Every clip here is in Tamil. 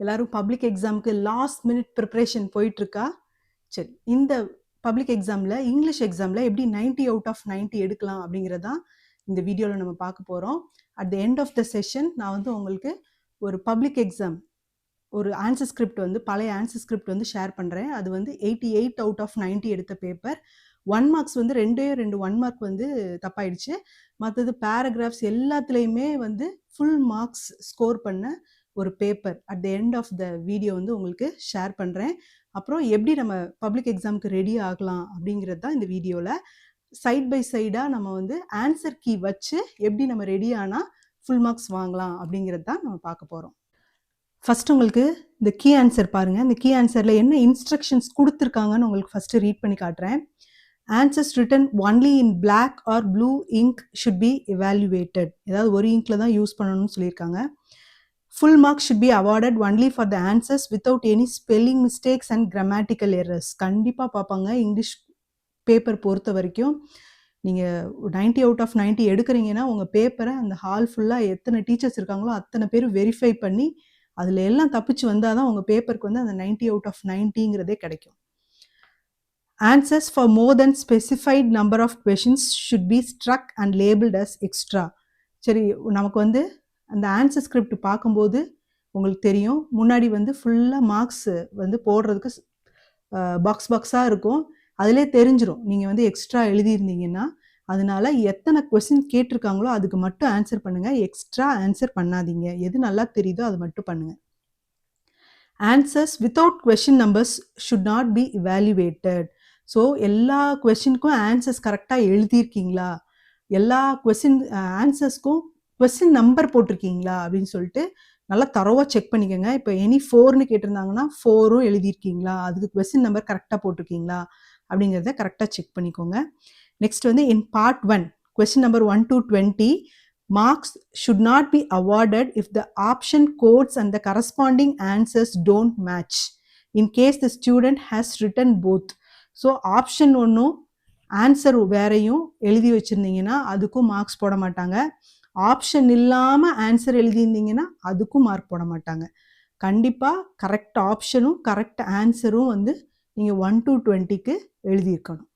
எல்லாரும் பப்ளிக் எக்ஸாமுக்கு லாஸ்ட் மினிட் ப்ரிப்பரேஷன் போயிட்டுருக்கா? சரி, இந்த பப்ளிக் எக்ஸாமில் இங்கிலீஷ் எக்ஸாமில் எப்படி 90 அவுட் ஆஃப் 90 எடுக்கலாம் அப்படிங்கிறதான் இந்த வீடியோவில் நம்ம பார்க்க போகிறோம். At the end of the session நான் வந்து உங்களுக்கு ஒரு பப்ளிக் எக்ஸாம் ஒரு ஆன்சர் ஸ்கிரிப்ட் வந்து பழைய ஆன்சர் ஸ்கிரிப்ட் வந்து ஷேர் பண்ணுறேன். அது வந்து 88 அவுட் ஆஃப் 90 எடுத்த பேப்பர். 1 மார்க்ஸ் வந்து 2 1 மார்க் வந்து தப்பாயிடுச்சு. மற்றது பேராகிராஃப்ஸ் எல்லாத்துலேயுமே வந்து ஃபுல் மார்க்ஸ் ஸ்கோர் பண்ண ஒரு paper at the end of the video வந்து உங்களுக்கு ஷேர் பண்ணுறேன். அப்புறம் எப்படி நம்ம பப்ளிக் எக்ஸாமுக்கு ரெடி ஆகலாம் அப்படிங்கிறது தான் இந்த வீடியோவில். சைட் பை சைடாக நம்ம வந்து ஆன்சர் கீ வச்சு எப்படி நம்ம ரெடி ஆனால் ஃபுல் மார்க்ஸ் வாங்கலாம் அப்படிங்கிறது தான் நம்ம பார்க்க போகிறோம். ஃபஸ்ட் உங்களுக்கு இந்த கீ ஆன்சர் பாருங்கள். இந்த கீ ஆன்சரில் என்ன இன்ஸ்ட்ரக்ஷன்ஸ் கொடுத்துருக்காங்கன்னு உங்களுக்கு ஃபஸ்ட்டு ரீட் பண்ணி காட்டுறேன். Answers written only in black or blue ink should be evaluated. ஏதாவது ஒரு இங்க்கில் தான் யூஸ் பண்ணணும்னு சொல்லியிருக்காங்க. Full marks should be awarded only for the answers without any spelling mistakes and grammatical errors. கண்டிப்பாக பார்ப்பாங்க. இங்கிலீஷ் பேப்பர் பொறுத்த வரைக்கும் நீங்கள் 90 அவுட் ஆஃப் 90 எடுக்கிறீங்கன்னா உங்கள் பேப்பரை அந்த ஹால் ஃபுல்லாக எத்தனை டீச்சர்ஸ் இருக்காங்களோ அத்தனை பேர் வெரிஃபை பண்ணி அதில் எல்லாம் தப்பிச்சு வந்தால் தான் உங்கள் பேப்பருக்கு வந்து அந்த 90 அவுட் ஆஃப் 90ங்கிறதே கிடைக்கும். Answers for more than specified number of questions should be struck and labeled as extra. சரி, நமக்கு வந்து அந்த ஆன்சர் ஸ்கிரிப்ட் பார்க்கும்போது உங்களுக்கு தெரியும், முன்னாடி வந்து ஃபுல்லாக மார்க்ஸ் வந்து போடுறதுக்கு பாக்ஸாக இருக்கும். அதிலே தெரிஞ்சிடும் நீங்கள் வந்து எக்ஸ்ட்ரா எழுதியிருந்தீங்கன்னா. அதனால எத்தனை கொஸ்டின் கேட்டிருக்காங்களோ அதுக்கு மட்டும் ஆன்சர் பண்ணுங்கள், எக்ஸ்ட்ரா ஆன்சர் பண்ணாதீங்க. எது நல்லா தெரியுதோ அது மட்டும் பண்ணுங்கள். Answers without question numbers should not be evaluated. So எல்லா கொஸ்டினுக்கும் ஆன்சர்ஸ் கரெக்டாக எழுதியிருக்கீங்களா, எல்லா கொஸ்டின் ஆன்சர்ஸ்க்கும் கொஸ்டின் நம்பர் போட்டிருக்கீங்களா அப்படின்னு சொல்லிட்டு நல்லா தரோவாக செக் பண்ணிக்கோங்க. இப்போ எனி 4ன்னு கேட்டிருந்தாங்கன்னா 4ம் எழுதியிருக்கீங்களா, அதுக்கு கொஸ்டின் நம்பர் கரெக்டாக போட்டிருக்கீங்களா அப்படிங்கிறத கரெக்டாக செக் பண்ணிக்கோங்க. நெக்ஸ்ட் வந்து இன் part 1 question number 1 to 20 marks should not be awarded if the option codes and the corresponding answers don't match in case the student has written both. So option ஒன்றும் ஆன்சர் வேறையும் எழுதி வச்சுருந்தீங்கன்னா அதுக்கும் மார்க்ஸ் போட மாட்டாங்க. ஆப்ஷன் இல்லாமல் ஆன்சர் எழுதியிருந்தீங்கன்னா அதுக்கும் மார்க் போட மாட்டாங்க. கண்டிப்பாக கரெக்ட் ஆப்ஷனும் கரெக்ட் ஆன்சரும் வந்து நீங்கள் 1 to 20க்கு எழுதியிருக்கணும்.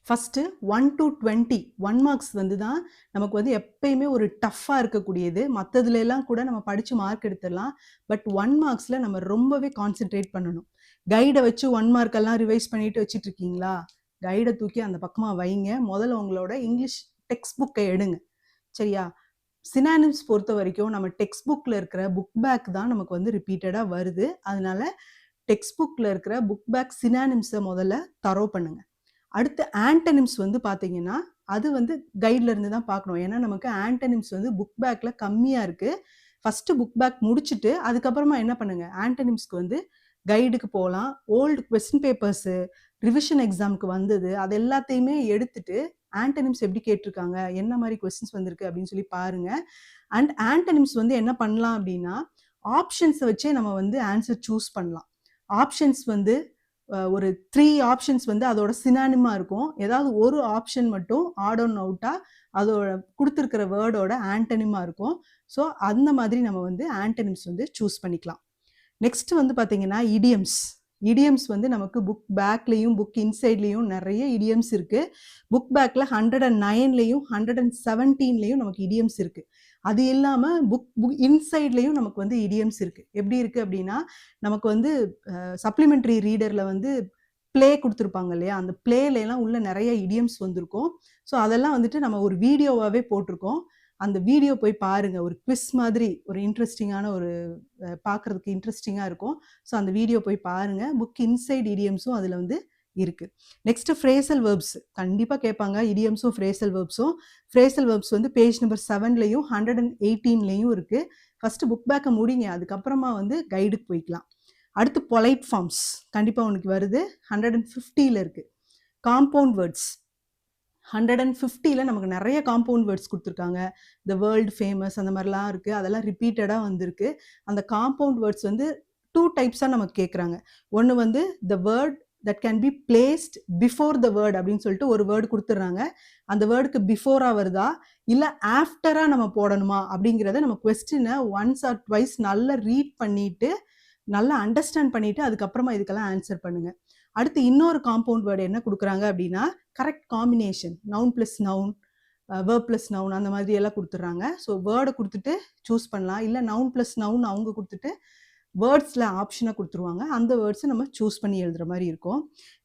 ஃபஸ்ட்டு 1 to 20 1 மார்க்ஸ் வந்து தான் நமக்கு வந்து எப்பயுமே ஒரு டஃப்பாக இருக்கக்கூடியது. மற்றதுலாம் கூட நம்ம படித்து மார்க் எடுத்துடலாம். பட் 1 மார்க்ஸில் நம்ம ரொம்பவே கான்சென்ட்ரேட் பண்ணணும். கைடை வச்சு 1 மார்க்கெல்லாம் ரிவைஸ் பண்ணிட்டு வச்சுட்டு இருக்கீங்களா, கைடை தூக்கி அந்த பக்கமாக வைங்க. முதல்ல உங்களோட இங்கிலீஷ் டெக்ஸ்ட் புக்கை எடுங்க. சரியா? சினானிம்ஸ் பொறுத்த வரைக்கும் நம்ம டெக்ஸ்ட் புக்கில் இருக்கிற புக் பேக் தான் நமக்கு வந்து ரிப்பீட்டடாக வருது. அதனால டெக்ஸ்ட் புக்கில் இருக்கிற புக் பேக் சினானிம்ஸை முதல்ல தரோ பண்ணுங்க. அடுத்து ஆன்டனிம்ஸ் வந்து பார்த்தீங்கன்னா அது வந்து கைடில் இருந்து தான் பார்க்கணும். ஏன்னா நமக்கு ஆன்டனிம்ஸ் வந்து புக் பேக்கில் கம்மியாக இருக்குது. ஃபஸ்ட்டு புக் பேக் முடிச்சுட்டு அதுக்கப்புறமா என்ன பண்ணுங்கள், ஆன்டனிம்ஸ்க்கு வந்து கைடுக்கு போகலாம். ஓல்டு கொஸ்டின் பேப்பர்ஸு ரிவிஷன் எக்ஸாமுக்கு வந்தது அது எல்லாத்தையுமே எடுத்துட்டு ஆன்டனிம்ஸ் எப்படி கேட்டிருக்காங்க, என்ன மாதிரி கொஸ்டின்ஸ் வந்திருக்கு அப்படின்னு சொல்லி பாருங்கள். அண்ட் ஆன்டனிம்ஸ் வந்து என்ன பண்ணலாம் அப்படின்னா ஆப்ஷன்ஸை வச்சே நம்ம வந்து ஆன்சர் சூஸ் பண்ணலாம். ஆப்ஷன்ஸ் வந்து ஒரு 3 ஆப்ஷன்ஸ் வந்து அதோட சினானிமாக இருக்கும். ஏதாவது ஒரு ஆப்ஷன் மட்டும் ஆட் ஆன் அவுட்டாக அதோட கொடுத்துருக்கிற வேர்டோட ஆன்டனிமாக இருக்கும். ஸோ அந்த மாதிரி நம்ம வந்து ஆன்டனிம்ஸ் வந்து சூஸ் பண்ணிக்கலாம். நெக்ஸ்ட் வந்து பார்த்தீங்கன்னா இடியம்ஸ். இடியம்ஸ் வந்து நமக்கு புக் பேக்லேயும் புக் இன்சைட்லேயும் நிறைய இடியம்ஸ் இருக்குது. புக் பேக்கில் 109லேயும் 117லேயும் நமக்கு இடியம்ஸ் இருக்குது. அது இல்லாமல் புக் இன்சைட்லேயும் நமக்கு வந்து இடியம்ஸ் இருக்குது. எப்படி இருக்குது அப்படின்னா நமக்கு வந்து சப்ளிமெண்ட்ரி ரீடரில் வந்து ப்ளே கொடுத்துருப்பாங்க இல்லையா, அந்த ப்ளேலாம் உள்ள நிறைய இடியம்ஸ் வந்திருக்கும். ஸோ அதெல்லாம் வந்துட்டு நம்ம ஒரு வீடியோவாகவே போட்டிருக்கோம். அந்த வீடியோ போய் பாருங்கள். ஒரு குவிஸ் மாதிரி ஒரு இன்ட்ரெஸ்டிங்கான ஒரு பார்க்குறதுக்கு இன்ட்ரெஸ்டிங்காக இருக்கும். ஸோ அந்த வீடியோ போய் பாருங்கள். புக் இன்சைட் இடியம்ஸும் அதில் வந்து இருக்குது. நெக்ஸ்ட்டு ஃப்ரேசல் வேர்ப்ஸ் கண்டிப்பாக கேட்பாங்க. இடியம்ஸும் ஃப்ரேசல் வேர்ப்ஸும். ஃப்ரேசல் வேர்ப்ஸ் வந்து பேஜ் நம்பர் 7லேயும் 118லேயும் இருக்குது. ஃபஸ்ட்டு புக் பேக்கை முடிங்க, அதுக்கப்புறமா வந்து கைடுக்கு போய்க்கலாம். அடுத்து பொலைட் ஃபார்ம்ஸ் கண்டிப்பாக உனக்கு வருது. 150ல் இருக்குது. காம்பவுண்ட் வேர்ட்ஸ் 150ல் நமக்கு நிறைய காம்பவுண்ட் வேர்ட்ஸ் கொடுத்துருக்காங்க. த வேர்ல்டு ஃபேமஸ் அந்த மாதிரிலாம் இருக்குது. அதெல்லாம் ரிப்பீட்டடாக வந்திருக்கு. அந்த காம்பவுண்ட் வேர்ட்ஸ் வந்து 2 டைப்ஸாக நமக்கு கேட்குறாங்க. ஒன்று வந்து the word that can be placed before the word அப்படின்னு சொல்லிட்டு ஒரு வேர்டு கொடுத்துட்றாங்க. அந்த வேர்டுக்கு பிஃபோரா வருதா இல்லை ஆஃப்டரா நம்ம போடணுமா அப்படிங்கிறத நம்ம கொஸ்டினை ஒன்ஸ் ஆர் ட்வைஸ் நல்லா ரீட் பண்ணிட்டு நல்லா அண்டர்ஸ்டாண்ட் பண்ணிட்டு அதுக்கப்புறமா இதுக்கெல்லாம் ஆன்சர் பண்ணுங்க. அடுத்து இன்னொரு காம்பவுண்ட் வேர்டு என்ன கொடுக்குறாங்க அப்படின்னா correct combination, noun plus noun, verb plus noun அந்த மாதிரி எல்லாம் கொடுத்துட்றாங்க. ஸோ வேர்டை கொடுத்துட்டு சூஸ் பண்ணலாம், இல்லை நவுன் பிளஸ் நவுன் அவங்க கொடுத்துட்டு வேர்ட்ஸில் ஆப்ஷனாக கொடுத்துருவாங்க. அந்த வேர்ட்ஸை நம்ம சூஸ் பண்ணி எழுதுகிற மாதிரி இருக்கும்.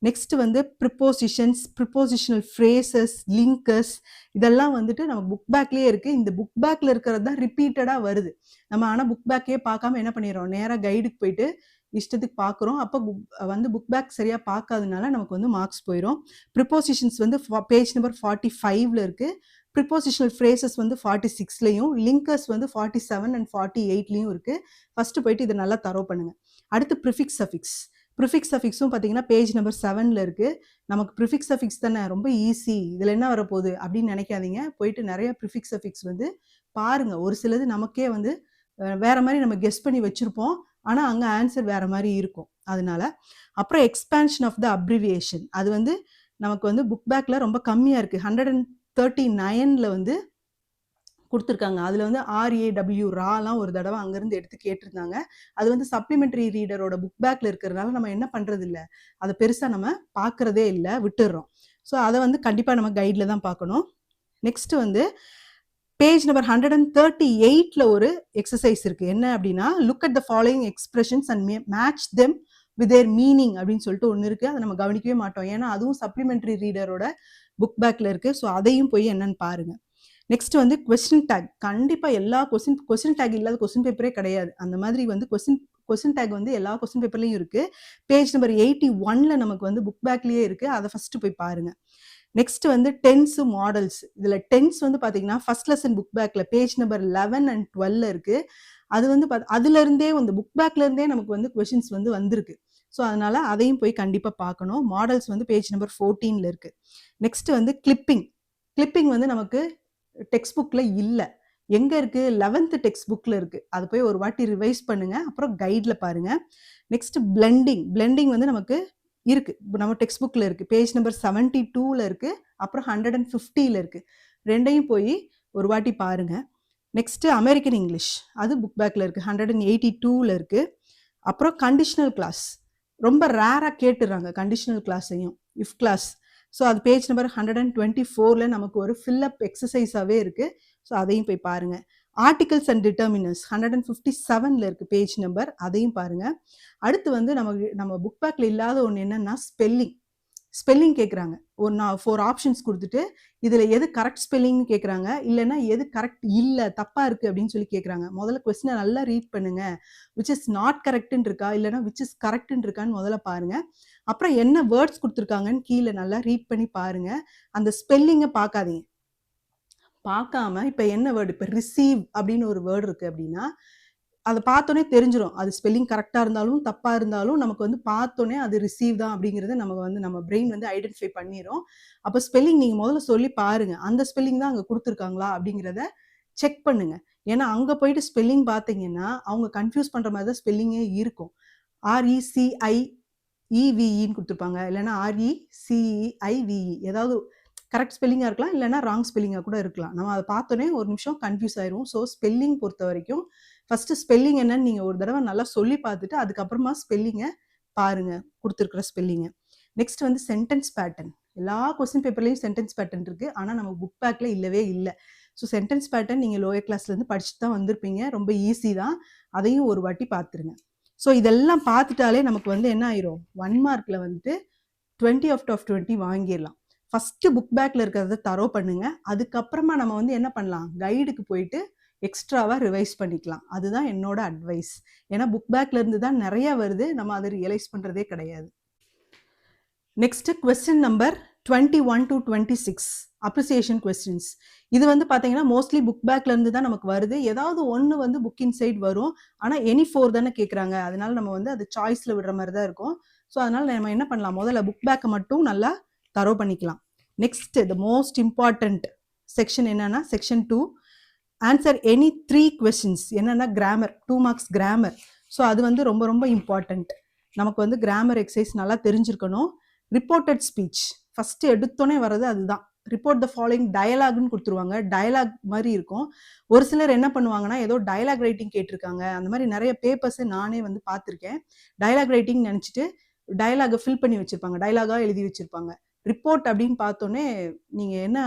நெக்ஸ்ட் வந்து ப்ரிப்போசிஷன்ஸ், ப்ரிப்போசிஷனல் ஃப்ரேசஸ், லிங்கர்ஸ் இதெல்லாம் வந்துட்டு நம்ம புக் பேக்லேயே இருக்குது. இந்த புக் பேக்கில் இருக்கிறது தான் ரிப்பீட்டடாக வருது. நம்ம ஆனால் புக் பேக்கே பார்க்காம என்ன பண்ணிடுறோம், நேராக கைடுக்கு போயிட்டு இஷ்டத்துக்கு பார்க்குறோம். அப்போ புக் பேக் சரியாக பார்க்காதனால நமக்கு வந்து மார்க்ஸ் போயிடும். ப்ரிப்போசிஷன்ஸ் வந்து பேஜ் நம்பர் 45ல் இருக்குது. ப்ரிப்போசிஷனல் ஃப்ரேசஸ் வந்து 46லையும், லிங்கர்ஸ் வந்து 47 and 48லையும் இருக்குது. ஃபஸ்ட்டு போயிட்டு இதை நல்லா தரோ பண்ணுங்க. அடுத்து ப்ரிஃபிக்ஸ் சஃபிக்ஸ். ப்ரிஃபிக்ஸ் சஃபிக்ஸும் பார்த்தீங்கன்னா பேஜ் நம்பர் 7ல் இருக்குது. நமக்கு ப்ரிஃபிக்ஸ் சஃபிக்ஸ் தானே ரொம்ப ஈஸி, இதில் என்ன வரப்போகுது அப்படின்னு நினைக்காதீங்க. போயிட்டு நிறைய ப்ரிஃபிக்ஸ் சஃபிக்ஸ் வந்து பாருங்கள். ஒரு சிலது நமக்கே வந்து வேறு மாதிரி நம்ம கெஸ் பண்ணி வச்சுருப்போம், ஆனால் அங்கே ஆன்சர் வேறு மாதிரி இருக்கும். அதனால அப்புறம் எக்ஸ்பேன்ஷன் ஆஃப் த அப்ரிவியேஷன், அது வந்து நமக்கு வந்து புக் பேக்கில் ரொம்ப கம்மியாக இருக்குது. 139ல் வந்து கொடுத்துருக்காங்க. அதில் வந்து RAW ராலாம் ஒரு தடவை அங்கேருந்து எடுத்து கேட்டிருந்தாங்க. அது வந்து சப்ளிமெண்ட்ரி ரீடரோட புக் பேக்கில் இருக்கிறதுனால நம்ம என்ன பண்ணுறது இல்லை, அதை பெருசாக நம்ம பார்க்குறதே இல்லை, விட்டுடுறோம். ஸோ அதை வந்து கண்டிப்பாக நம்ம கைடில் தான் பார்க்கணும். நெக்ஸ்ட்டு வந்து பேஜ் நம்பர் 138ல் ஒரு எக்ஸசைஸ் இருக்குது. என்ன அப்படின்னா look at the following expressions and match them with their meaning அப்படின்னு சொல்லிட்டு ஒன்று இருக்குது. அதை நம்ம கவனிக்கவே மாட்டோம், ஏன்னா அதுவும் சப்ளிமெண்ட்ரி ரீடரோட புக் பேக்கில் இருக்குது. ஸோ அதையும் போய் என்னன்னு பாருங்கள். நெக்ஸ்ட் வந்து கொஸ்டின் டேக். கண்டிப்பாக எல்லா கொஸ்டின் டேக் இல்லாத கொஸ்டின் பேப்பரே கிடையாது. அந்த மாதிரி வந்து கொஸ்டின் டேக் வந்து எல்லா கொஸ்டின் பேப்பர்லையும் இருக்குது. பேஜ் நம்பர் 81ல் நமக்கு வந்து புக் பேக்லேயே இருக்குது. அதை ஃபஸ்ட்டு போய் பாருங்கள். நெக்ஸ்ட் வந்து டென்ஸு மாடல்ஸ். இதில் டென்ஸ் வந்து பார்த்தீங்கன்னா ஃபர்ஸ்ட் லெசன் புக் பேக்கில் பேஜ் நம்பர் 11 and 12 இருக்குது. அது வந்து அதுலேருந்தே வந்து புக் பேக்லேருந்தே நமக்கு வந்து கொஷின்ஸ் வந்து வந்திருக்கு. ஸோ அதனால் அதையும் போய் கண்டிப்பாக பார்க்கணும். மாடல்ஸ் வந்து பேஜ் நம்பர் 14ல் இருக்குது. நெக்ஸ்ட் வந்து கிளிப்பிங் வந்து நமக்கு டெக்ஸ்ட் புக்கில் இல்லை. எங்கே இருக்குது, 11th டெக்ஸ்ட் புக்கில் இருக்குது. அது போய் ஒரு வாட்டி ரிவைஸ் பண்ணுங்கள், அப்புறம் கைடில் பாருங்கள். நெக்ஸ்ட் பிளெண்டிங் வந்து நமக்கு இருக்குது, நம்ம டெக்ஸ்ட் புக்கில் இருக்குது. பேஜ் நம்பர் 72ல் இருக்குது, அப்புறம் 150ல் இருக்குது. ரெண்டையும் போய் ஒரு வாட்டி பாருங்கள். நெக்ஸ்ட்டு அமெரிக்கன் இங்கிலீஷ், அது புக் பேக்கில் இருக்குது, 182ல் இருக்குது. அப்புறம் கண்டிஷனல் கிளாஸ் ரொம்ப ரேராக கேட்டுடுறாங்க, கண்டிஷனல் கிளாஸையும் இஃப் கிளாஸ். ஸோ அது பேஜ் நம்பர் 124ல் நமக்கு ஒரு ஃபில்லப் எக்ஸசைஸாகவே இருக்குது. ஸோ அதையும் போய் பாருங்கள். ஆர்டிகல்ஸ் அண்ட் டிட்டர்மினர்ஸ் 157ல் இருக்குது பேஜ் நம்பர், அதையும் பாருங்கள். அடுத்து வந்து நம்ம புக் பேக்கில் இல்லாத ஒன்று என்னென்னா ஸ்பெல்லிங் கேட்குறாங்க. ஒரு 4 ஆப்ஷன்ஸ் கொடுத்துட்டு இதில் எது கரெக்ட் ஸ்பெல்லிங்னு கேட்குறாங்க, இல்லைன்னா எது கரெக்ட் இல்லை தப்பாக இருக்குது அப்படின்னு சொல்லி கேட்குறாங்க. முதல்ல கொஸ்டினை நல்லா ரீட் பண்ணுங்கள். விச் இஸ் நாட் கரெக்டுன்னு இருக்கா, இல்லைனா விச் இஸ் கரெக்டுன்னு இருக்கான்னு முதல்ல பாருங்கள். அப்புறம் என்ன வேர்ட்ஸ் கொடுத்துருக்காங்கன்னு கீழே நல்லா ரீட் பண்ணி பாருங்கள். அந்த ஸ்பெல்லிங்கை பார்க்காதீங்க. பார்க்காம இப்போ என்ன வேர்டு, இப்போ ரிசீவ் அப்படின்னு ஒரு வேர்டு இருக்குது அப்படின்னா அதை பார்த்தோன்னே தெரிஞ்சிடும். அது ஸ்பெல்லிங் கரெக்டாக இருந்தாலும் தப்பாக இருந்தாலும் நமக்கு வந்து பார்த்தோன்னே அது ரிசீவ் தான் அப்படிங்கிறத நம்ம பிரெயின் வந்து ஐடென்டிஃபை பண்ணிடும். அப்போ ஸ்பெல்லிங் நீங்கள் முதல்ல சொல்லி பாருங்கள், அந்த ஸ்பெல்லிங் தான் அங்கே கொடுத்துருக்காங்களா அப்படிங்கிறத செக் பண்ணுங்கள். ஏன்னா அங்கே போயிட்டு ஸ்பெல்லிங் பார்த்தீங்கன்னா அவங்க கன்ஃபியூஸ் பண்ணுற மாதிரி தான் ஸ்பெல்லிங்கே இருக்கும். RECIEVEன்னு கொடுத்துருப்பாங்க, இல்லைன்னா RECEIVE ஏதாவது கரெக்ட் ஸ்பெல்லிங்காக இருக்கலாம், இல்லைனா ராங் ஸ்பெல்லிங்காக கூட இருக்கலாம். நம்ம அதை பார்த்தோன்னே ஒரு நிமிஷம் கன்ஃபியூஸ் ஆயிரும். ஸோ ஸ்பெல்லிங் பொறுத்த வரைக்கும் ஃபஸ்ட்டு ஸ்பெல்லிங் என்னன்னு நீங்கள் ஒரு தடவை நல்லா சொல்லி பார்த்துட்டு அதுக்கப்புறமா ஸ்பெல்லிங்கை பாருங்கள், கொடுத்துருக்குற ஸ்பெல்லிங்கை. நெக்ஸ்ட் வந்து சென்டென்ஸ் பேட்டர்ன். எல்லா கொஸ்டின் பேப்பர்லேயும் சென்டென்ஸ் பேட்டர்ன் இருக்குது, ஆனால் நம்ம புக் பேக்கில் இல்லவே இல்லை. ஸோ சென்டென்ஸ் பேட்டர்ன் நீங்கள் லோயர் கிளாஸ்லேருந்து படிச்சுட்டு தான் வந்திருப்பீங்க, ரொம்ப ஈஸி தான். அதையும் ஒரு வாட்டி பார்த்துருங்க. ஸோ இதெல்லாம் பார்த்துட்டாலே நமக்கு வந்து என்ன ஆயிரும், 1 மார்க்கில் வந்துட்டு 20 out of 20 வாங்கிடலாம். ஃபஸ்ட்டு புக் பேக்கில் இருக்கிறத தரோ பண்ணுங்க. அதுக்கப்புறமா நம்ம வந்து என்ன பண்ணலாம், கைடுக்கு போயிட்டு எக்ஸ்ட்ராவாக ரிவைஸ் பண்ணிக்கலாம். அதுதான் என்னோட அட்வைஸ். ஏன்னா புக் பேக்கில் இருந்து தான் நிறையா வருது, நம்ம அதை ரியலைஸ் பண்ணுறதே கிடையாது. Next question number 21 to 26 appreciation questions. இது வந்து பார்த்தீங்கன்னா மோஸ்ட்லி புக் பேக்கில் இருந்து தான் நமக்கு வருது. ஏதாவது ஒன்று வந்து புக் இன்சைட் வரும், ஆனால் எனி 4 தானே கேட்குறாங்க. அதனால நம்ம வந்து அது சாய்ஸில் விடுற மாதிரி தான் இருக்கும். ஸோ அதனால் நம்ம என்ன பண்ணலாம், முதல்ல புக் பேக்கை மட்டும் நல்லா தரோ பண்ணிக்கலாம். Next the most important section என்னன்னா செக்ஷன் 2, ஆன்சர் எனி 3 கொஸ்டின்ஸ். என்னன்னா கிராமர், 2 மார்க்ஸ் கிராமர். ஸோ அது வந்து ரொம்ப ரொம்ப இம்பார்ட்டண்ட். நமக்கு வந்து கிராமர் எக்ஸசைஸ் நல்லா தெரிஞ்சிருக்கணும். ரிப்போர்ட்டட் ஸ்பீச் ஃபஸ்ட்டு எடுத்தோடனே வர்றது அதுதான். ரிப்போர்ட் த ஃபாலோயிங் டயலாக்னு கொடுத்துருவாங்க. டயலாக் மாதிரி இருக்கும். ஒரு சிலர் என்ன பண்ணுவாங்கன்னா, ஏதோ டயலாக் ரைட்டிங் கேட்டிருக்காங்க. அந்த மாதிரி நிறைய பேப்பர்ஸை நானே வந்து பார்த்துருக்கேன். டயலாக் ரைட்டிங் நினச்சிட்டு டயலாகை ஃபில் பண்ணி வச்சுருப்பாங்க. டயலாகாக எழுதி வச்சுருப்பாங்க. ரிப்போர்ட் அப்படின்னு பார்த்தோன்னே நீங்கள் என்ன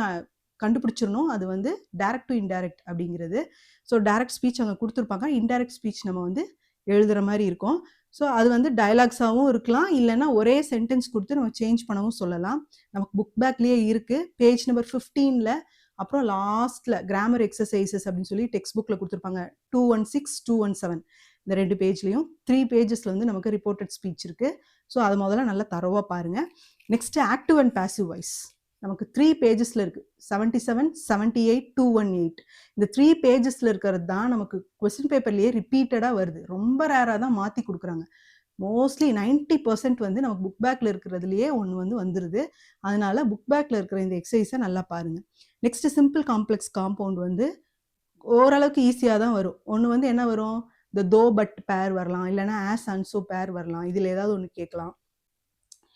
கண்டுபிடிச்சிடணும், அது வந்து டைரக்ட் டு இன்டைரக்ட் அப்படிங்கிறது. ஸோ டைரக்ட் ஸ்பீச் அங்கே கொடுத்துருப்பாங்க. இன்டைரக்ட் ஸ்பீச் நம்ம வந்து எழுதுகிற மாதிரி இருக்கும். ஸோ அது வந்து டயலாக்ஸாகவும் இருக்கலாம், இல்லைன்னா ஒரே சென்டென்ஸ் கொடுத்து நம்ம சேஞ்ச் பண்ணவும் சொல்லலாம். நமக்கு புக் பேக்லேயே இருக்குது. பேஜ் நம்பர் 15ல் அப்புறம் லாஸ்ட்டில் கிராமர் எக்ஸசைசஸ் அப்படின்னு சொல்லி டெக்ஸ்ட் புக்கில் கொடுத்துருப்பாங்க. 216, 217 இந்த 2 பேஜ்லேயும் 3 பேஜஸில் வந்து நமக்கு ரிப்போர்ட்டட் ஸ்பீச் இருக்குது. ஸோ அது முதல்ல நல்லா தரவாக பாருங்கள். Next active and passive voice நமக்கு 3 பேஜஸில் இருக்குது. 77, 78, 218 இந்த 3 பேஜஸில் இருக்கிறது தான் நமக்கு கொஸ்டின் பேப்பர்லேயே ரிப்பீட்டடாக வருது. ரொம்ப ரேராக தான் மாற்றி கொடுக்குறாங்க. மோஸ்ட்லி 90% வந்து நமக்கு புக் பேக்கில் இருக்கிறதுலையே ஒன்று வந்து வந்துடுது. அதனால புக் பேக்கில் இருக்கிற இந்த எக்ஸசைஸை நல்லா பாருங்கள். நெக்ஸ்ட்டு சிம்பிள் காம்ப்ளெக்ஸ் காம்பவுண்ட் வந்து ஓரளவுக்கு ஈஸியாக தான் வரும். ஒன்று வந்து என்ன வரும், இந்த தோ பட் பேர் வரலாம், இல்லைனா ஆஸ் அண்ட் ஸோ பேர் வரலாம். இதில் ஏதாவது ஒன்று கேட்கலாம்.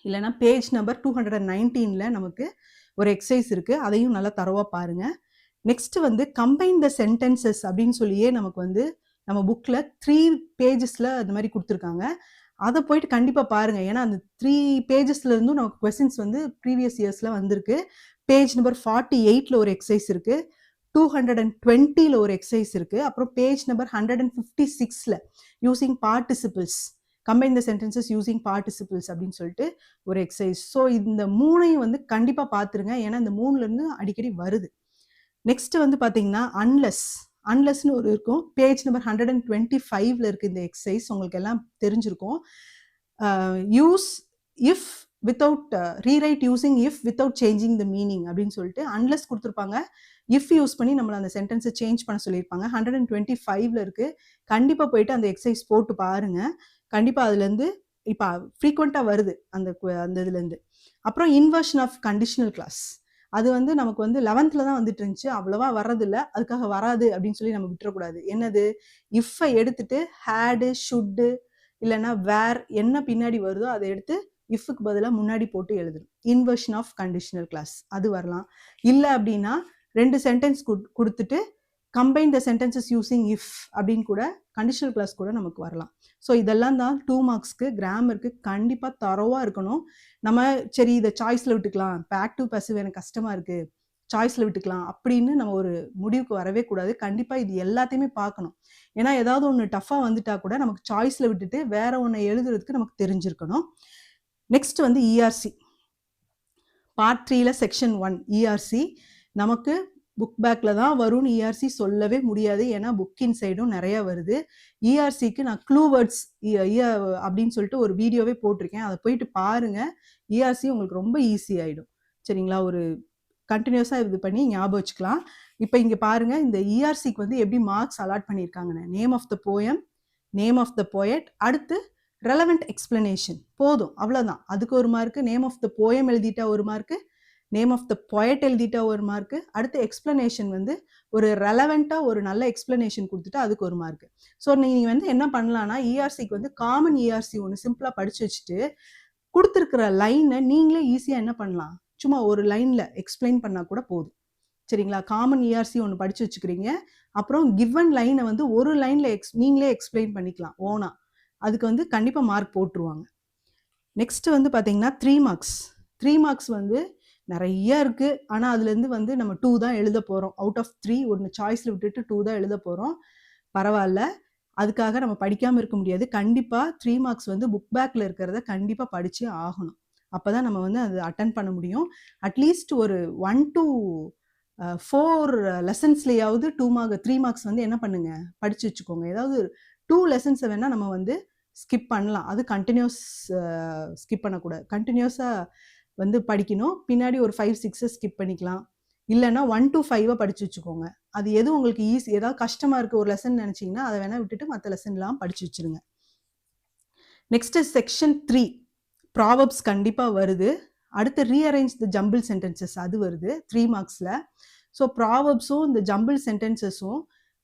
இல்லைனா பேஜ் நம்பர் 219ல் நமக்கு ஒரு எக்ஸசைஸ் இருக்குது. அதையும் நல்லா தரவாக பாருங்கள். நெக்ஸ்ட்டு வந்து கம்பைன் த சென்டென்சஸ் அப்படின்னு சொல்லியே நமக்கு வந்து நம்ம புக்கில் 3 பேஜஸில் அது மாதிரி கொடுத்துருக்காங்க. அதை போயிட்டு கண்டிப்பாக பாருங்கள். ஏன்னா அந்த 3 பேஜஸ்லேருந்தும் நமக்கு கொஸ்டின்ஸ் வந்து ப்ரீவியஸ் இயர்ஸில் வந்திருக்கு. பேஜ் நம்பர் 48ல் ஒரு எக்ஸசைஸ் இருக்குது. 220ல் ஒரு எக்ஸசைஸ் இருக்குது. அப்புறம் பேஜ் நம்பர் 156ல் using participles, combine the sentences using participles அப்படின்னு சொல்லிட்டு ஒரு எக்ஸசைஸ். ஸோ இந்த 3ஐயும் வந்து கண்டிப்பாக பார்த்துருங்க. ஏன்னா இந்த 3லேருந்து அடிக்கடி வருது. நெக்ஸ்ட்டு வந்து பார்த்தீங்கன்னா அன்லெஸ்ன்னு ஒரு இருக்கும். பேஜ் நம்பர் 125ல் இருக்குது இந்த எக்ஸசைஸ். உங்களுக்கு எல்லாம் தெரிஞ்சிருக்கும். Use if without rewrite using if without changing the meaning அப்படின்னு சொல்லிட்டு அன்லெஸ் கொடுத்துருப்பாங்க. இஃப் யூஸ் பண்ணி நம்மளை அந்த சென்டென்ஸை சேஞ்ச் பண்ண சொல்லியிருப்பாங்க. 125ல் இருக்குது. கண்டிப்பாக போயிட்டு அந்த எக்ஸசைஸ் போட்டு பாருங்கள். கண்டிப்பாக அதுலேருந்து இப்போ ஃப்ரீக்வெண்ட்டாக வருது அந்த இதுலேருந்து. அப்புறம் இன்வர்ஷன் ஆஃப் கண்டிஷனல் கிளாஸ் அது வந்து நமக்கு வந்து 11th தான் வந்துட்டு இருந்துச்சு. அவ்வளோவா வர்றதில்லை. அதுக்காக வராது அப்படின்னு சொல்லி நம்ம விட்டுறக்கூடாது. என்னது, இஃப்பை எடுத்துட்டு ஹேடு, ஷுட்டு இல்லைன்னா வேர் என்ன பின்னாடி வருதோ அதை எடுத்து இஃப்க்கு பதிலாக முன்னாடி போட்டு எழுதணும். இன்வர்ஷன் ஆஃப் கண்டிஷனல் கிளாஸ் அது வரலாம். இல்லை அப்படின்னா 2 சென்டென்ஸ் கொடுத்துட்டு combine the sentences using if அப்படின்னு கூட கண்டிஷனல் கிளாஸ் கூட நமக்கு வரலாம். ஸோ இதெல்லாம் தான் 2 மார்க்ஸ்க்கு கிராமருக்கு கண்டிப்பாக தரவாக இருக்கணும். நம்ம சரி இதை சாய்ஸில் விட்டுக்கலாம், இப்போ ஆக்டிவ் பாசிவ் எனக்கு கஷ்டமாக இருக்குது, சாய்ஸில் விட்டுக்கலாம் அப்படின்னு நம்ம ஒரு முடிவுக்கு வரவே கூடாது. கண்டிப்பாக இது எல்லாத்தையுமே பார்க்கணும். ஏன்னா ஏதாவது ஒன்று டஃப்பாக வந்துட்டா கூட நமக்கு சாய்ஸில் விட்டுட்டு வேற ஒன்று எழுதுறதுக்கு நமக்கு தெரிஞ்சிருக்கணும். நெக்ஸ்ட் வந்து இஆர்சி பார்ட் 3ல் செக்ஷன் 1 இஆர்சி நமக்கு புக் பேக்கில் தான் வரும்னு இஆர்சி சொல்லவே முடியாது. ஏன்னா புக்கின் சைடும் நிறையா வருது. இஆர்சிக்கு நான் க்ளூ வேர்ட்ஸ் அப்படின்னு சொல்லிட்டு ஒரு வீடியோவே போட்டிருக்கேன். அதை போயிட்டு பாருங்கள். இஆர்சி உங்களுக்கு ரொம்ப ஈஸி ஆகிடும். சரிங்களா, ஒரு கண்டினியூஸாக இது பண்ணி ஞாபகம் வச்சுக்கலாம். இப்போ இங்கே பாருங்கள், இந்த இஆர்சிக்கு வந்து எப்படி மார்க்ஸ் அலாட் பண்ணியிருக்காங்கன்னு. Name of the poem, name of the poet, அடுத்து ரெலவெண்ட் எக்ஸ்பிளனேஷன். போதும், அவ்வளோதான். அதுக்கு ஒரு mark. Name of the poem எழுதிட்டா ஒரு mark, name of the poet எழுதிட்டா ஒரு மார்க்கு, அடுத்து எக்ஸ்பிளனேஷன் வந்து ஒரு ரெலவெண்ட்டாக ஒரு நல்ல எக்ஸ்பிளனேஷன் கொடுத்துட்டா அதுக்கு ஒரு மார்க்கு. ஸோ நீங்கள் வந்து என்ன பண்ணலான்னா, இஆர்சிக்கு வந்து காமன் இஆர்சி ஒன்று சிம்பிளாக படித்து வச்சுட்டு கொடுத்துருக்கிற லைனை நீங்களே ஈஸியாக என்ன பண்ணலாம், சும்மா ஒரு லைனில் எக்ஸ்பிளைன் பண்ணால் கூட போதும். சரிங்களா, காமன் இஆர்சி ஒன்று படித்து வச்சுக்கிறீங்க. அப்புறம் கிவன் லைனை வந்து ஒரு லைனில் நீங்களே எக்ஸ்பிளைன் பண்ணிக்கலாம் ஓனா. அதுக்கு வந்து கண்டிப்பாக மார்க் போட்டுருவாங்க. நெக்ஸ்ட் வந்து பார்த்தீங்கன்னா 3 மார்க்ஸ். 3 மார்க்ஸ் வந்து நிறைய இருக்குது. ஆனால் அதுலேருந்து வந்து நம்ம 2 தான் எழுத போகிறோம். அவுட் ஆஃப் 3 ஒன்று சாய்ஸில் விட்டுட்டு 2 தான் எழுத போகிறோம். பரவாயில்ல, அதுக்காக நம்ம படிக்காமல் இருக்க முடியாது. கண்டிப்பாக 3 மார்க்ஸ் வந்து புக் பேக்கில் இருக்கிறத கண்டிப்பாக படித்தே ஆகணும். அப்போ தான் நம்ம வந்து அது அட்டன் பண்ண முடியும். அட்லீஸ்ட் ஒரு 1 to 4 லெசன்ஸ்லேயாவது 3 மார்க்ஸ் வந்து என்ன பண்ணுங்க, படித்து வச்சுக்கோங்க. ஏதாவது 2 லெசன்ஸை வேணால் நம்ம வந்து ஸ்கிப் பண்ணலாம். அது கண்டினியூஸ் ஸ்கிப் பண்ணக்கூடாது. கண்டினியூஸாக வந்து படிக்கணும். பின்னாடி ஒரு 5-6 ஸ்கிப் பண்ணிக்கலாம். இல்லைன்னா 1 to 5 படித்து வச்சுக்கோங்க. அது எது உங்களுக்கு ஈஸி, ஏதாவது கஷ்டமாக இருக்குது ஒரு லெசன் நினச்சிங்கன்னா அதை வேணால் விட்டுட்டு மற்ற லெசன்லாம் படித்து வச்சுருங்க. நெக்ஸ்ட்டு செக்ஷன் 3 ப்ராவர்ப்ஸ் கண்டிப்பாக வருது. அடுத்து ரீஅரேஞ்ச் த ஜம்பிள் சென்டென்சஸ் அது வருது 3 மார்க்ஸில். ஸோ ப்ராவர்ப்ஸும் இந்த ஜம்பிள் சென்டென்சஸும்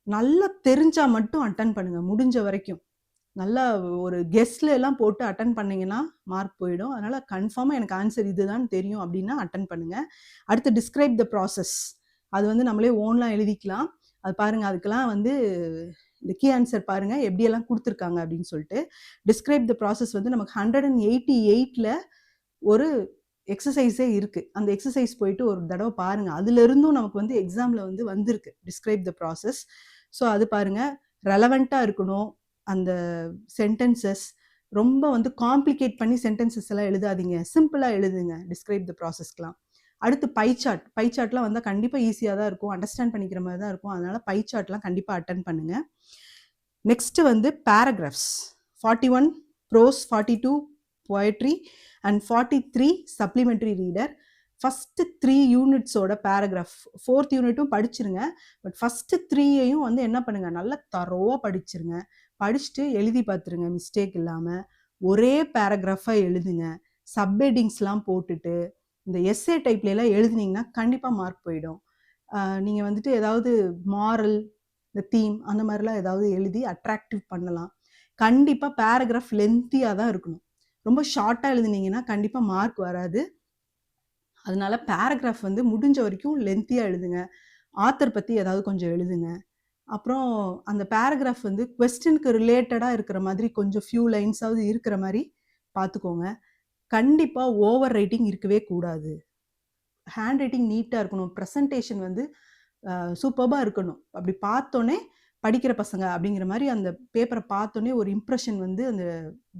நல்லா தெரிஞ்சால் மட்டும் அட்டன் பண்ணுங்கள் முடிஞ்ச வரைக்கும். நல்லா ஒரு கெஸ்ட்ல எல்லாம் போட்டு அட்டெண்ட் பண்ணீங்கன்னா மார்க் போயிடும். அதனால கன்ஃபார்மா எனக்கு ஆன்சர் இதுதான் தெரியும் அப்படின்னா அட்டெண்ட் பண்ணுங்க. அடுத்து டிஸ்கிரைப் த ப்ராசஸ். அது வந்து நம்மளே ஓன்லாம் எழுதிக்கலாம். அது பாருங்க, அதுக்கெல்லாம் வந்து இந்த கீ ஆன்சர் பாருங்க எப்படியெல்லாம் கொடுத்துருக்காங்க அப்படின்னு சொல்லிட்டு. டிஸ்கிரைப் த ப்ராசஸ் வந்து நமக்கு 188ல ஒரு எக்ஸசைஸே இருக்கு. அந்த எக்ஸசைஸ் போயிட்டு ஒரு தடவை பாருங்க. அதுல இருந்தும் நமக்கு வந்து எக்ஸாம்ல வந்து வந்திருக்கு டிஸ்கிரைப் த ப்ராசஸ். ஸோ அது பாருங்க, ரெலவெண்டா இருக்கணும். அந்த சென்டென்சஸ் ரொம்ப வந்து காம்ப்ளிகேட் பண்ணி சென்டென்சஸ் எல்லாம் எழுதாதீங்க. சிம்பிளா எழுதுங்க டிஸ்கிரைப் த ப்ராசஸ்க்குலாம். அடுத்து பை சார்ட். பை சார்ட்லாம் வந்தால் கண்டிப்பாக ஈஸியாக தான் இருக்கும், அண்டர்ஸ்டாண்ட் பண்ணிக்கிற மாதிரி தான் இருக்கும். அதனால பை சார்ட்லாம் கண்டிப்பாக அட்டன் பண்ணுங்க. நெக்ஸ்ட் வந்து paragraphs. 41 prose, 42 poetry and 43 supplementary reader. First 3 யூனிட்ஸோட பேராகிராஃப், 4th யூனிட்டும் படிச்சிருங்க. பட் ஃபஸ்ட்டு 3யையும் வந்து என்ன பண்ணுங்க, நல்லா தரோவாக படிச்சிருங்க. படிச்சுட்டு எழுதி பார்த்துருங்க மிஸ்டேக் இல்லாமல். ஒரே பேராகிராஃபாக எழுதுங்க. சப்ஹெட்டிங்ஸ்லாம் போட்டுட்டு இந்த எஸ்ஏ டைப்லாம் எழுதுனீங்கன்னா கண்டிப்பாக மார்க் போயிடும். நீங்கள் வந்துட்டு ஏதாவது மாரல், இந்த தீம் அந்த மாதிரிலாம் ஏதாவது எழுதி அட்ராக்டிவ் பண்ணலாம். கண்டிப்பாக பேராகிராஃப் லென்த்தியாக தான் இருக்கணும். ரொம்ப ஷார்ட்டாக எழுதுனீங்கன்னா கண்டிப்பாக மார்க் வராது. அதனால பேராகிராஃப் வந்து முடிஞ்ச வரைக்கும் லென்த்தியாக எழுதுங்க. ஆத்தர் பற்றி ஏதாவது கொஞ்சம் எழுதுங்க. அப்புறம் அந்த பேராகிராஃப் வந்து கொஸ்டினுக்கு ரிலேட்டடாக இருக்கிற மாதிரி கொஞ்சம் ஃபியூ லைன்ஸாவது இருக்கிற மாதிரி பார்த்துக்கோங்க. கண்டிப்பாக ஓவர் ரைட்டிங் இருக்கவே கூடாது. ஹேண்ட் ரைட்டிங் நீட்டாக இருக்கணும். ப்ரெசன்டேஷன் வந்து சூப்பர்பாக இருக்கணும். அப்படி பார்த்தோன்னே படிக்கிற பசங்க அப்படிங்கிற மாதிரி அந்த பேப்பரை பார்த்தோன்னே ஒரு இம்ப்ரெஷன் வந்து அந்த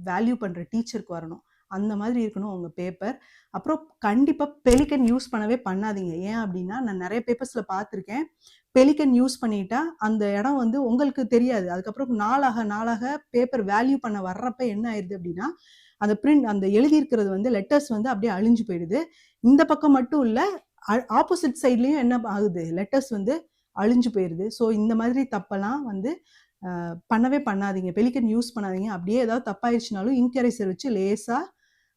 வேல்யூ பண்ணுற டீச்சருக்கு வரணும். அந்த மாதிரி இருக்கணும் உங்கள் பேப்பர். அப்புறம் கண்டிப்பாக பெலிக்கன் யூஸ் பண்ணவே பண்ணாதீங்க. ஏன் அப்படின்னா, நான் நிறைய பேப்பர்ஸில் பார்த்துருக்கேன். பெலிக்கன் யூஸ் பண்ணிட்டா அந்த இடம் வந்து உங்களுக்கு தெரியாது. அதுக்கப்புறம் நாளாக பேப்பர் வேல்யூ பண்ண வர்றப்ப என்ன ஆயிடுது அப்படின்னா, அந்த பிரிண்ட், அந்த எழுதியிருக்கிறது வந்து லெட்டர்ஸ் வந்து அப்படியே அழிஞ்சு போயிடுது. இந்த பக்கம் மட்டும் இல்லை, ஆப்போசிட் சைட்லேயும் என்ன ஆகுது, லெட்டர்ஸ் வந்து அழிஞ்சு போயிடுது. ஸோ இந்த மாதிரி தப்பெல்லாம் வந்து பண்ணவே பண்ணாதீங்க. பெலிக்கன் யூஸ் பண்ணாதீங்க. அப்படியே ஏதாவது தப்பாயிடுச்சுனாலும் இங்க் எரேசர் வச்சு லேசாக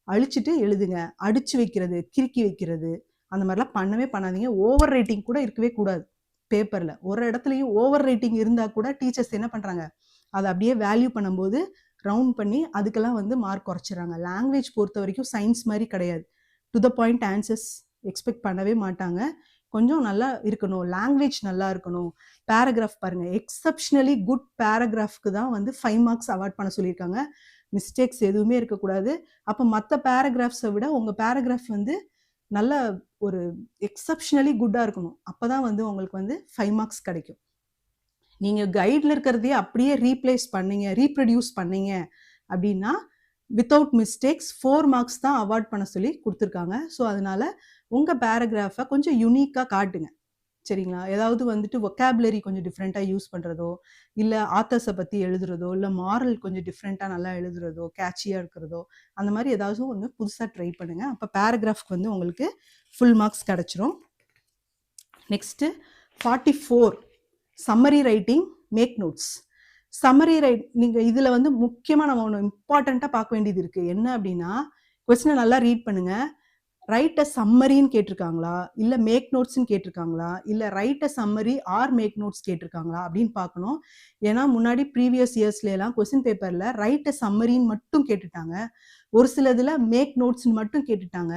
அழிச்சிட்டு எழுதுங்க. அடிச்சு வைக்கிறது, கிறுக்கி வைக்கிறது, அந்த மாதிரிலாம் பண்ணவே பண்ணாதீங்க. ஓவர் ரைட்டிங் கூட இருக்கவே கூடாது பேப்பரில். ஒரு இடத்துலையும் ஓவர் ரைட்டிங் இருந்தால் கூட டீச்சர்ஸ் என்ன பண்ணுறாங்க, அதை அப்படியே வேல்யூ பண்ணும்போது ரவுண்ட் பண்ணி அதுக்கெல்லாம் வந்து மார்க் குறைச்சிடறாங்க. லாங்குவேஜ் பொறுத்த வரைக்கும் சயின்ஸ் மாதிரி கிடையாது. To the point answers expect பண்ணவே மாட்டாங்க. கொஞ்சம் நல்லா இருக்கணும், லாங்குவேஜ் நல்லா இருக்கணும். பேராகிராஃப் பாருங்கள், எக்ஸப்ஷனலி குட் பேராகிராஃப்க்கு தான் வந்து 5 மார்க்ஸ் அவார்ட் பண்ண சொல்லியிருக்காங்க. மிஸ்டேக்ஸ் எதுவுமே இருக்கக்கூடாது. அப்போ மற்ற பேராகிராஃப்ஸை விட உங்கள் பேராகிராஃப் வந்து நல்ல ஒரு எக்ஸப்ஷனலி குட்டாக இருக்கணும். அப்போ தான் வந்து உங்களுக்கு வந்து 5 மார்க்ஸ் கிடைக்கும். நீங்கள் கைடில் இருக்கிறதையே அப்படியே ரீப்ரொடியூஸ் பண்ணீங்க அப்படின்னா வித்தவுட் மிஸ்டேக்ஸ் 4 மார்க்ஸ் தான் அவார்ட் பண்ண சொல்லி கொடுத்துருக்காங்க. ஸோ அதனால் உங்கள் பேராகிராஃபை கொஞ்சம் யூனிக்காக காட்டுங்க. சரிங்களா? ஏதாவது வந்துட்டு வொக்காபுலரி கொஞ்சம் டிஃப்ரெண்ட்டாக யூஸ் பண்ணுறதோ, இல்லை ஆத்தர்ஸை பற்றி எழுதுறதோ, இல்லை மாரல் கொஞ்சம் டிஃப்ரெண்ட்டாக நல்லா எழுதுறதோ, கேட்சியாக இருக்கிறதோ, அந்த மாதிரி ஏதாவது ஒன்று புதுசாக ட்ரை பண்ணுங்கள். அப்போ பேராகிராஃப்க்கு வந்து உங்களுக்கு ஃபுல் மார்க்ஸ் கிடச்சிரும். Next 44 summary writing, make notes. Summary நீங்கள் இதில் வந்து முக்கியமாக நம்ம ஒன்று இம்பார்ட்டண்ட்டாக பார்க்க வேண்டியது இருக்குது. என்ன அப்படின்னா, கொஸ்டினை நல்லா ரீட் பண்ணுங்கள். ரைட் அ சம்மரின்னு கேட்டிருக்காங்களா, இல்லை மேக் நோட்ஸ்ன்னு கேட்டிருக்காங்களா, இல்லை ரைட் அ சம்மரி ஆர் மேக் நோட்ஸ் கேட்டிருக்காங்களா அப்படின்னு பார்க்கணும். ஏன்னா முன்னாடி ப்ரீவியஸ் இயர்ஸ்லாம் கொஸ்டின் பேப்பரில் ரைட் அ சம்மரின்னு மட்டும் கேட்டுட்டாங்க. ஒரு சிலதில் மேக் நோட்ஸ்ன்னு மட்டும் கேட்டுட்டாங்க.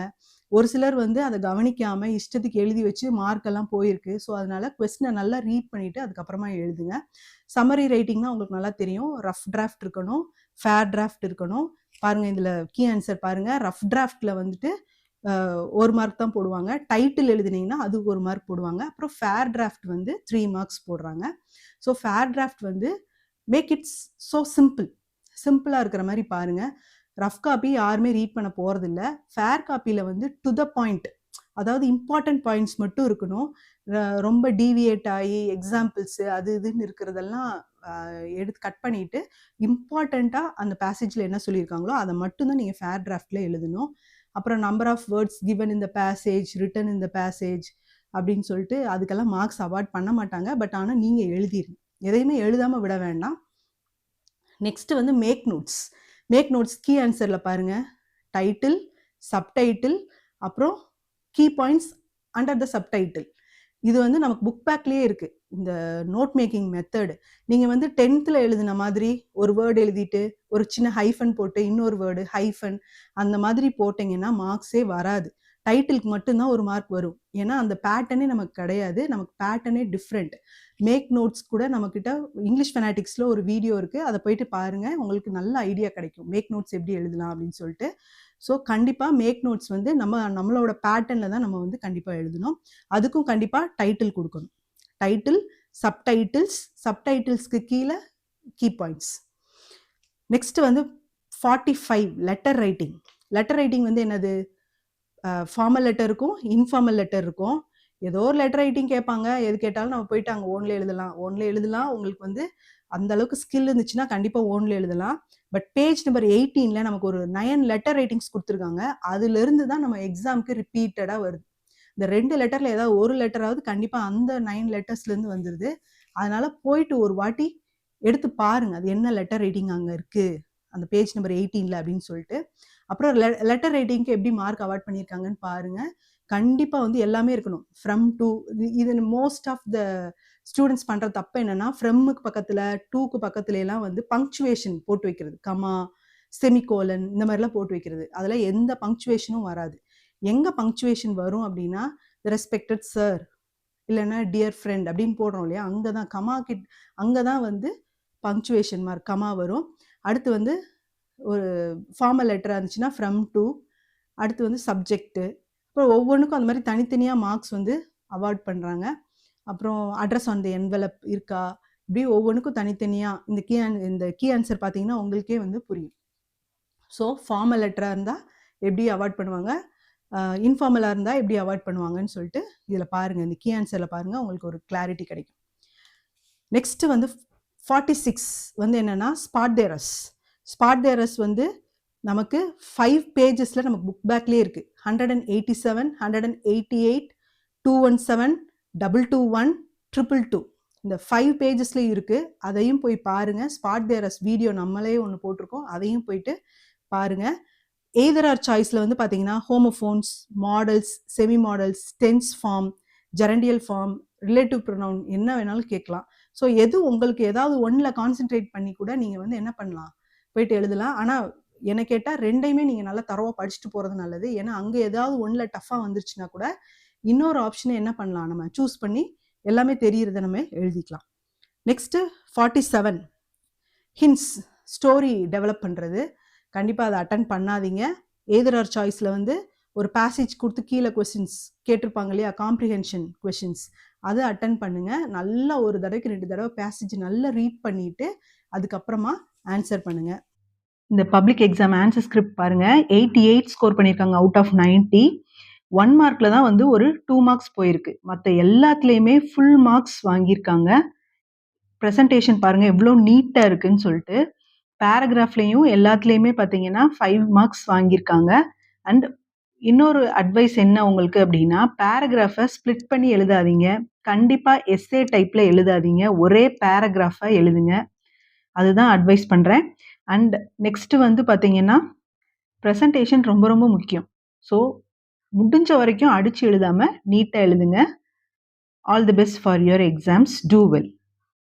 ஒரு சிலர் வந்து அதை கவனிக்காமல் இஷ்டத்துக்கு எழுதி வச்சு மார்க்கெல்லாம் போயிருக்கு. ஸோ அதனால் கொஸ்டினை நல்லா ரீட் பண்ணிவிட்டு அதுக்கப்புறமா எழுதுங்க. சம்மரி ரைட்டிங்னா உங்களுக்கு நல்லா தெரியும். ரஃப் டிராஃப்ட் இருக்கணும், ஃபேர் டிராஃப்ட் இருக்கணும். பாருங்கள், இதில் கீ ஆன்சர் பாருங்கள். ரஃப் டிராஃப்டில் வந்துட்டு 1 மார்க் தான் போடுவாங்க. டைட்டில் எழுதுனீங்கன்னா அதுக்கு 1 மார்க் போடுவாங்க. அப்புறம் ஃபேர் டிராஃப்ட் வந்து 3 மார்க்ஸ் போடுறாங்க. ஸோ ஃபேர் டிராஃப்ட் வந்து மேக் இட்ஸ் ஸோ சிம்பிளாக இருக்கிற மாதிரி பாருங்கள். ரஃப் காப்பி யாருமே ரீட் பண்ண போகிறதில்ல. ஃபேர் காப்பியில் வந்து டு த பாயிண்ட், அதாவது இம்பார்ட்டன்ட் பாயிண்ட்ஸ் மட்டும் இருக்கணும். ரொம்ப டீவியேட் ஆகி எக்ஸாம்பிள்ஸு அது இதுன்னு இருக்கிறதெல்லாம் எடுத்து கட் பண்ணிவிட்டு இம்பார்ட்டண்ட்டாக அந்த பேசேஜில் என்ன சொல்லியிருக்காங்களோ அதை மட்டும்தான் நீங்கள் ஃபேர் டிராஃப்டில் எழுதணும். அப்புறம் number of words given in the passage, written in the passage அப்படின்னு சொல்லிட்டு அதுக்கெல்லாம் மார்க்ஸ் அவார்ட் பண்ண மாட்டாங்க. பட் ஆனால் நீங்கள் எழுதிருங்க, எதையுமே எழுதாமல் விட வேண்டாம். நெக்ஸ்ட்டு வந்து make notes. Make notes key ஆன்சரில் பாருங்கள், டைட்டில், சப்டைட்டில், அப்புறம் key points under the subtitle. இது வந்து நமக்கு புக் பேக்லேயே இருக்குது இந்த நோட் மேக்கிங் மெத்தடு. நீங்கள் வந்து 10th எழுதின மாதிரி ஒரு வேர்டு எழுதிட்டு ஒரு சின்ன ஹைஃபன் போட்டு இன்னொரு வேர்டு ஹைஃபன் அந்த மாதிரி போட்டிங்கன்னா மார்க்ஸே வராது. டைட்டிலுக்கு மட்டும்தான் ஒரு மார்க் வரும். ஏன்னா அந்த பேட்டர்னே நமக்கு கிடையாது. நமக்கு பேட்டர்னே டிஃப்ரெண்ட். மேக் நோட்ஸ் கூட நம்மக்கிட்ட இங்கிலீஷ் ஃபெனாட்டிக்ஸில் ஒரு வீடியோ இருக்குது, அதை போயிட்டு பாருங்கள், உங்களுக்கு நல்ல ஐடியா கிடைக்கும் மேக் நோட்ஸ் எப்படி எழுதலாம் அப்படின்னு சொல்லிட்டு. ஸோ கண்டிப்பாக மேக் நோட்ஸ் வந்து நம்மளோட பேட்டர்னில் தான் நம்ம வந்து கண்டிப்பாக எழுதணும். அதுக்கும் கண்டிப்பாக டைட்டில் கொடுக்கணும். டைட்டில், சப்டைட்டில்ஸ்க்கு கீழே கீ பாயிண்ட்ஸ். நெக்ஸ்ட் வந்து 45 லெட்டர் ரைட்டிங். லெட்டர் ரைட்டிங் வந்து என்னது? ஃபார்மல் லெட்டர் இருக்கும், இன்ஃபார்மல் லெட்டர் இருக்கும். ஏதோ ஒரு லெட்டர் ரைட்டிங் கேட்பாங்க, எது கேட்டாலும் நம்ம போயிட்டு அங்கே ஓன்ல எழுதலாம். உங்களுக்கு வந்து அந்த அளவுக்கு ஸ்கில் இருந்துச்சுன்னா கண்டிப்பாக ஓன்ல எழுதலாம். பட் பேஜ் நம்பர் 18ல நமக்கு ஒரு 9 லெட்டர் ரைட்டிங்ஸ் கொடுத்துருக்காங்க. அதுலேருந்து தான் நம்ம எக்ஸாமுக்கு ரிப்பீட்டடாக வருது. இந்த 2 லெட்டரில் ஏதாவது ஒரு லெட்டராவது கண்டிப்பாக அந்த 9 லெட்டர்ஸ்லேருந்து வந்துடுது. அதனால் போயிட்டு ஒரு வாட்டி எடுத்து பாருங்க, அது என்ன லெட்டர் ரைட்டிங் அங்கே இருக்குது அந்த பேஜ் நம்பர் 18ல அப்படின்னு சொல்லிட்டு. அப்புறம் லெட்டர் ரைட்டிங்க்கு எப்படி மார்க் அவார்ட் பண்ணியிருக்காங்கன்னு பாருங்க. கண்டிப்பாக வந்து எல்லாமே இருக்கணும். ஃப்ரம் டு, இது மோஸ்ட் ஆஃப் த ஸ்டூடெண்ட்ஸ் பண்ணுற தப்பு என்னன்னா, ஃப்ரம்முக்கு பக்கத்தில் டூக்கு பக்கத்துலலாம் வந்து பங்க்சுவேஷன் போட்டு வைக்கிறது, கமா செமிகோலன் இந்த மாதிரிலாம் போட்டு வைக்கிறது. அதில் எந்த பங்க்சுவேஷனும் வராது. எங்கே பங்க்சுவேஷன் வரும் அப்படின்னா, ரெஸ்பெக்டட் சார் இல்லைன்னா டியர் ஃப்ரெண்ட் அப்படின்னு போடுறோம் இல்லையா, அங்கே தான் அங்கே தான் வந்து பங்க்சுவேஷன் மார்க் கமா வரும். அடுத்து வந்து ஒரு ஃபார்மல் லெட்டராக இருந்துச்சுன்னா ஃப்ரம் டு, அடுத்து வந்து சப்ஜெக்ட்டு. அப்புறம் ஒவ்வொன்றுக்கும் அந்த மாதிரி தனித்தனியாக மார்க்ஸ் வந்து அவார்ட் பண்ணுறாங்க. அப்புறம் அட்ரஸ் ஆன் தி என்வலப் இருக்கா, இப்படி ஒவ்வொன்றுக்கும் தனித்தனியாக இந்த கீ ஆன்சர் பார்த்தீங்கன்னா உங்களுக்கே வந்து புரியும். ஸோ ஃபார்மல் லெட்டராக இருந்தால் எப்படி அவார்ட் பண்ணுவாங்க, இன்ஃபார்மலாக இருந்தால் எப்படி அவாய்ட் பண்ணுவாங்கன்னு சொல்லிட்டு இதில் பாருங்கள், இந்த கீ ஆன்சரில் பாருங்கள், உங்களுக்கு ஒரு கிளாரிட்டி கிடைக்கும். நெக்ஸ்ட்டு வந்து 46 வந்து என்னென்னா ஸ்பாட் தேரஸ் வந்து நமக்கு 5 பேஜஸில் நமக்கு புக் பேக்லேயே இருக்குது. 187, 188, 217, 221, 222 இந்த 5 பேஜஸ்லேயும் இருக்குது. அதையும் போய் பாருங்கள். ஸ்பாட் தேரஸ் வீடியோ நம்மளே ஒன்று போட்டிருக்கோம், அதையும் போயிட்டு பாருங்கள். எய்தர் ஆர் சாய்ஸில் வந்து பார்த்தீங்கன்னா homophones, modals, semi modals, tense form, gerundial form, relative pronoun என்ன வேணாலும் கேட்கலாம். ஸோ எது உங்களுக்கு ஏதாவது ஒன்றில் கான்சென்ட்ரேட் பண்ணி கூட நீங்கள் வந்து என்ன பண்ணலாம், போயிட்டு எழுதலாம். ஆனால் என்ன கேட்டால் ரெண்டையுமே நீங்கள் நல்லா தரவாக படிச்சுட்டு போகிறது நல்லது. ஏன்னா அங்கே ஏதாவது ஒன்றில் டஃப்பாக வந்துருச்சுன்னா கூட இன்னொரு ஆப்ஷனை என்ன பண்ணலாம், நம்ம சூஸ் பண்ணி எல்லாமே தெரிகிறத நம்ம எழுதிக்கலாம். நெக்ஸ்ட்டு 47 ஹின்ஸ், ஸ்டோரி டெவலப் பண்ணுறது. கண்டிப்பாக அதை அட்டன் பண்ணாதீங்க. எய்தர் ஆர் சாய்ஸில் வந்து ஒரு பேசேஜ் கொடுத்து கீழே கொஸ்டின்ஸ் கேட்டிருப்பாங்க இல்லையா, காம்ப்ரிஹென்ஷன் கொஸ்டின்ஸ், அதை அட்டன் பண்ணுங்கள். நல்லா ஒரு தடவைக்கு 2 தடவை பேசேஜ் நல்லா ரீட் பண்ணிவிட்டு அதுக்கப்புறமா ஆன்சர் பண்ணுங்கள். இந்த பப்ளிக் எக்ஸாம் ஆன்சர் ஸ்கிரிப்ட் பாருங்கள், 88 ஸ்கோர் பண்ணியிருக்காங்க அவுட் ஆஃப் 90. 1 மார்க்கில் தான் வந்து ஒரு 2 மார்க்ஸ் போயிருக்கு. மற்ற எல்லாத்துலேயுமே ஃபுல் மார்க்ஸ் வாங்கியிருக்காங்க. ப்ரெசன்டேஷன் பாருங்கள் எவ்வளோ நீட்டாக இருக்குதுன்னு சொல்லிட்டு. பேராகிராஃப்லேயும் எல்லாத்துலேயுமே பார்த்தீங்கன்னா 5 மார்க்ஸ் வாங்கியிருக்காங்க. அண்ட் இன்னொரு அட்வைஸ் என்ன உங்களுக்கு அப்படின்னா, பேராகிராஃபை ஸ்ப்ளிட் பண்ணி எழுதாதீங்க. கண்டிப்பாக எஸ்ஏ டைப்பில் எழுதாதீங்க, ஒரே பேராகிராஃபை எழுதுங்க. அதுதான் அட்வைஸ் பண்ணுறேன். அண்ட் நெக்ஸ்ட்டு வந்து பார்த்தீங்கன்னா, ப்ரெசன்டேஷன் ரொம்ப ரொம்ப முக்கியம். ஸோ முடிஞ்ச வரைக்கும் அடித்து எழுதாமல் நீட்டாக எழுதுங்க. All the best for your exams. Do well.